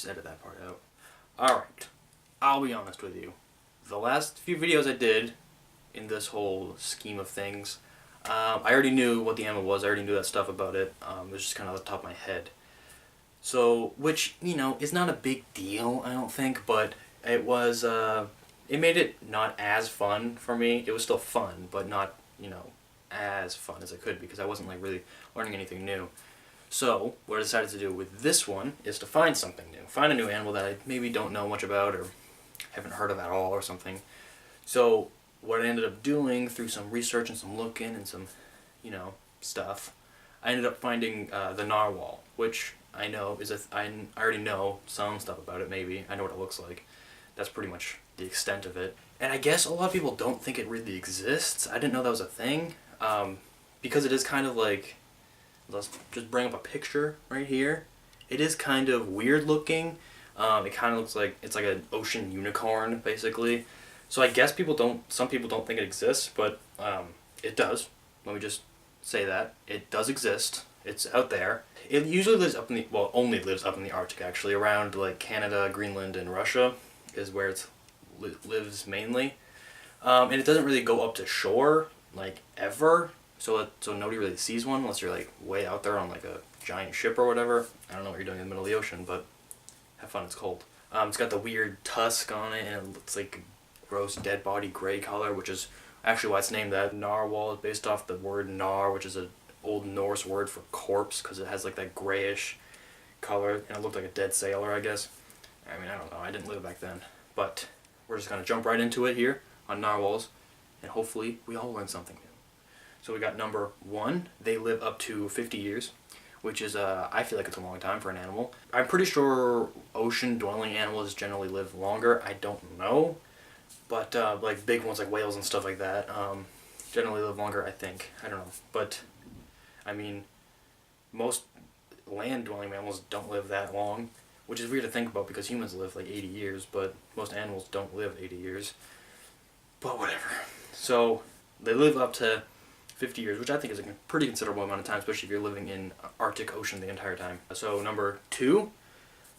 just edit that part out. Alright, I'll be honest with you. The last few videos I did in this whole scheme of things, I already knew what the animal was. I already knew that stuff about it. It was just kind of off the top of my head. So, which, you know, is not a big deal, I don't think, but it was, it made it not as fun for me. It was still fun, but not, you know, as fun as it could, because I wasn't, like, really learning anything new. So, what I decided to do with this one is to find something new. Find a new animal that I maybe don't know much about or haven't heard of at all or something. So, what I ended up doing through some research and some looking and some, you know, stuff, I ended up finding the narwhal, which I know is I already know some stuff about it, maybe. I know what it looks like. That's pretty much the extent of it. And I guess a lot of people don't think it really exists. I didn't know that was a thing, because it is kind of like, let's just bring up a picture right here. It is kind of weird looking. It kind of looks like it's like an ocean unicorn, basically. So I guess some people don't think it exists, but it does. Let me just say that. It does exist. It's out there. It usually lives up in the, well, only lives up in the Arctic, actually. Around like Canada, Greenland, and Russia is where it lives mainly. And it doesn't really go up to shore, like, ever. So nobody really sees one unless you're like way out there on like a giant ship or whatever. I don't know what you're doing in the middle of the ocean, but have fun, it's cold. It's got the weird tusk on it, and it looks like gross dead body gray color, which is actually why it's named that. Narwhal is based off the word nar, which is an old Norse word for corpse, because it has like that grayish color, and it looked like a dead sailor, I guess. I mean, I don't know, I didn't live back then. But we're just going to jump right into it here on narwhals, and hopefully we all learn something new. So we got number 1, they live up to 50 years, which is, I feel like it's a long time for an animal. I'm pretty sure ocean-dwelling animals generally live longer. I don't know, but like big ones like whales and stuff like that generally live longer, I think. I don't know, but I mean, most land-dwelling mammals don't live that long, which is weird to think about because humans live like 80 years, but most animals don't live 80 years. But whatever. So they live up to 50 years, which I think is a pretty considerable amount of time, especially if you're living in Arctic Ocean the entire time. So number 2,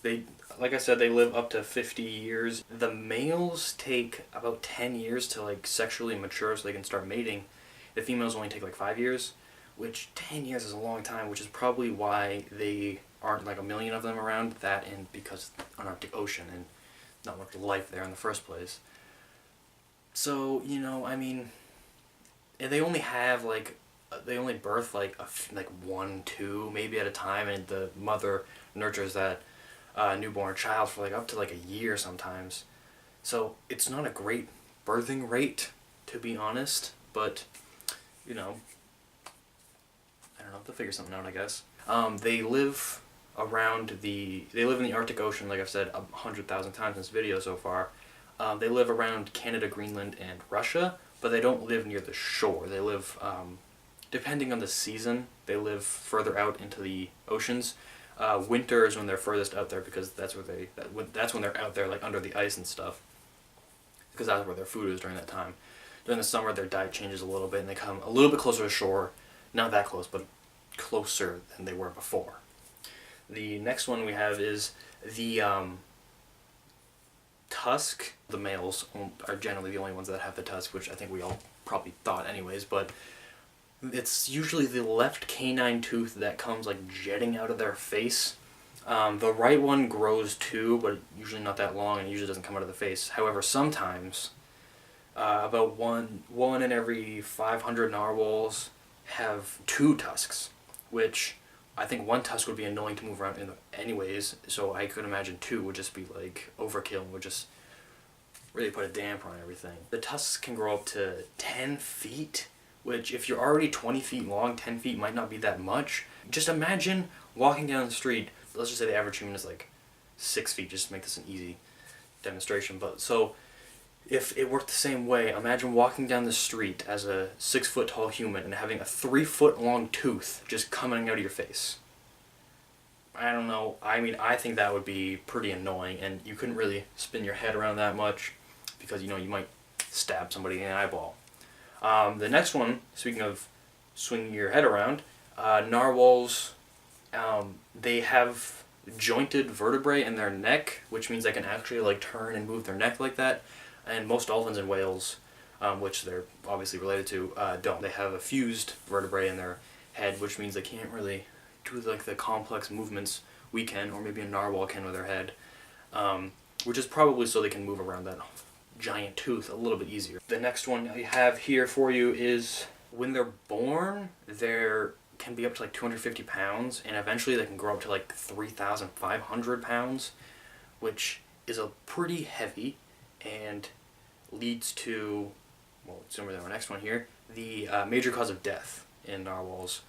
they, like I said, they live up to 50 years. The males take about 10 years to like sexually mature so they can start mating. The females only take like 5 years, which 10 years is a long time, which is probably why they aren't like a million of them around, that and because an Arctic Ocean and not much life there in the first place. So, you know, I mean, and they only have like, they only birth like like 1, 2 maybe at a time, and the mother nurtures that newborn child for like up to like a year sometimes. So it's not a great birthing rate, to be honest, but you know, I don't know, they'll figure something out, I guess. They live around they live in the Arctic Ocean, like I've said 100,000 times in this video so far. They live around Canada, Greenland, and Russia, but they don't live near the shore. They live, depending on the season, they live further out into the oceans. Winter is when they're furthest out there, because that's when they're out there like under the ice and stuff, because that's where their food is during that time. During the summer, their diet changes a little bit, and they come a little bit closer to shore. Not that close, but closer than they were before. The next one we have is the tusk. The males are generally the only ones that have the tusk, which I think we all probably thought anyways, but it's usually the left canine tooth that comes like jetting out of their face. The right one grows too, but usually not that long, and usually doesn't come out of the face. However, sometimes about one in every 500 narwhals have 2 tusks, which I think 1 tusk would be annoying to move around in anyways, so I could imagine 2 would just be like overkill and would just really put a damper on everything. The tusks can grow up to 10 feet, which if you're already 20 feet long, 10 feet might not be that much. Just imagine walking down the street. Let's just say the average human is like 6 feet, just to make this an easy demonstration. But so if it worked the same way, imagine walking down the street as a 6 foot tall human and having a 3 foot long tooth just coming out of your face. I don't know, I mean, I think that would be pretty annoying, and you couldn't really spin your head around that much because, you know, you might stab somebody in the eyeball. The next one, speaking of swinging your head around, narwhals, they have jointed vertebrae in their neck, which means they can actually like turn and move their neck like that. And most dolphins and whales, which they're obviously related to, don't. They have a fused vertebrae in their head, which means they can't really do like the complex movements we can, or maybe a narwhal can with their head, which is probably so they can move around that giant tooth a little bit easier. The next one I have here for you is when they're born, they can be up to like 250 pounds, and eventually they can grow up to like 3,500 pounds, which is a pretty heavy, and leads to, well, similar to our next one here, the major cause of death in narwhals.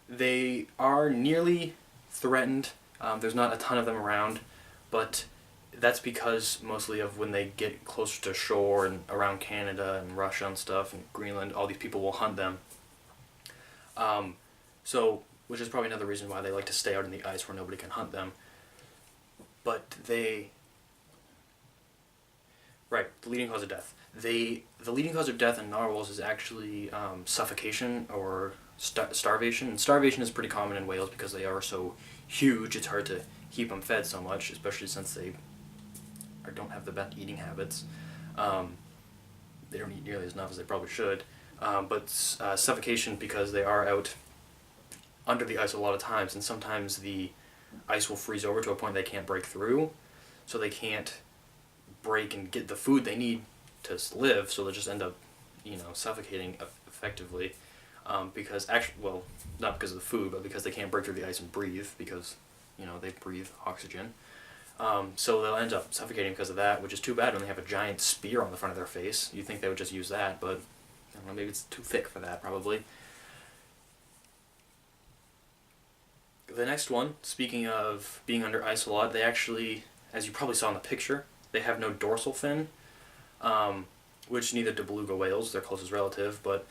They are nearly threatened. There's not a ton of them around, but that's because mostly of when they get closer to shore and around Canada and Russia and stuff and Greenland, all these people will hunt them. So, which is probably another reason why they like to stay out in the ice where nobody can hunt them. But right, the leading cause of death. The leading cause of death in narwhals is actually suffocation or starvation. And starvation is pretty common in whales because they are so huge. It's hard to keep them fed so much, especially since they don't have the best eating habits. They don't eat nearly as enough as they probably should. But suffocation because they are out under the ice a lot of times, and sometimes the ice will freeze over to a point they can't break through, so they can't break and get the food they need to live, so they'll just end up, suffocating effectively, because actually, well, not because of the food, but because they can't break through the ice and breathe, because, they breathe oxygen. So they'll end up suffocating because of that, which is too bad when they have a giant spear on the front of their face. You'd think they would just use that, but I don't know, maybe it's too thick for that, probably. The next one, speaking of being under ice a lot, they actually, as you probably saw in the picture, they have no dorsal fin, which neither do beluga whales, their closest relative, but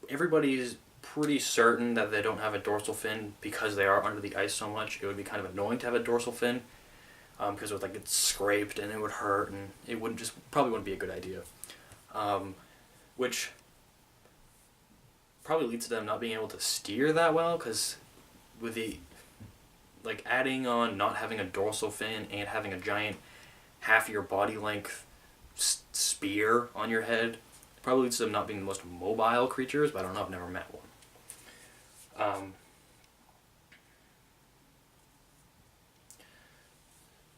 everybody's pretty certain that they don't have a dorsal fin because they are under the ice so much. It would be kind of annoying to have a dorsal fin, because it would get scraped and it would hurt, and it probably wouldn't be a good idea. Which probably leads to them not being able to steer that well, because with the adding on not having a dorsal fin and having a giant half your body length spear on your head probably leads to them not being the most mobile creatures, but I don't know, I've never met one.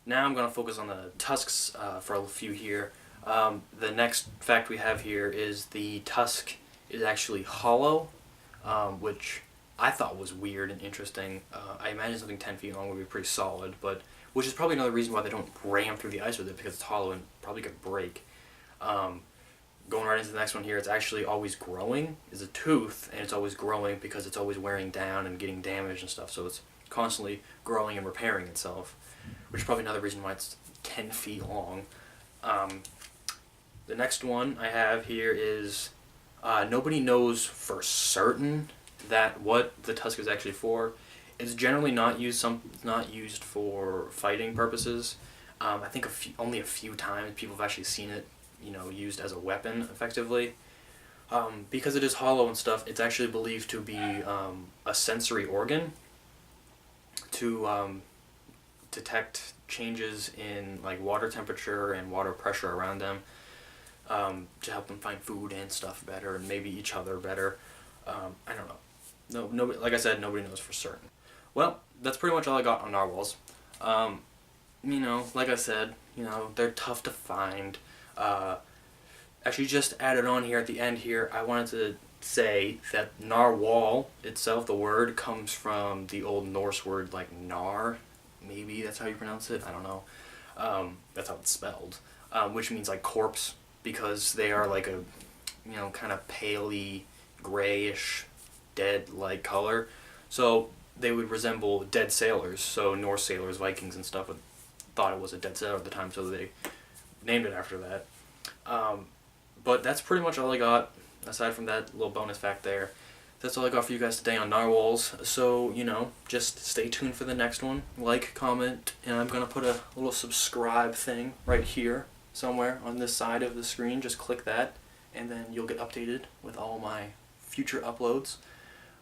Now I'm going to focus on the tusks for a few here. The next fact we have here is the tusk is actually hollow, which I thought was weird and interesting. I imagine something 10 feet long would be pretty solid, but which is probably another reason why they don't ram through the ice with it, because it's hollow and probably could break. Going right into the next one here, it's actually always growing. It's a tooth, and it's always growing because it's always wearing down and getting damaged and stuff, so it's constantly growing and repairing itself, which is probably another reason why it's 10 feet long. The next one I have here is nobody knows for certain that what the tusk is actually for. It's generally not used for fighting purposes. I think only a few times people have actually seen it, used as a weapon effectively. Because it is hollow and stuff, it's actually believed to be a sensory organ to detect changes in water temperature and water pressure around them, to help them find food and stuff better, and maybe each other better. I don't know. Nobody, like I said, nobody knows for certain. Well, that's pretty much all I got on narwhals. Like I said, they're tough to find. Actually, just added on here at the end here, I wanted to say that narwhal itself, the word, comes from the old Norse word nar. Maybe that's how you pronounce it. I don't know. That's how it's spelled. Which means corpse, because they are a kind of paley, grayish, dead-like color. So they would resemble dead sailors. So Norse sailors, Vikings and stuff thought it was a dead sailor at the time, so they named it after that. But that's pretty much all I got, aside from that little bonus fact there. That's all I got for you guys today on narwhals. So, just stay tuned for the next one. Like, comment, and I'm going to put a little subscribe thing right here somewhere on this side of the screen. Just click that, and then you'll get updated with all my future uploads.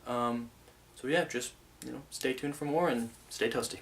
So yeah, just stay tuned for more and stay toasty.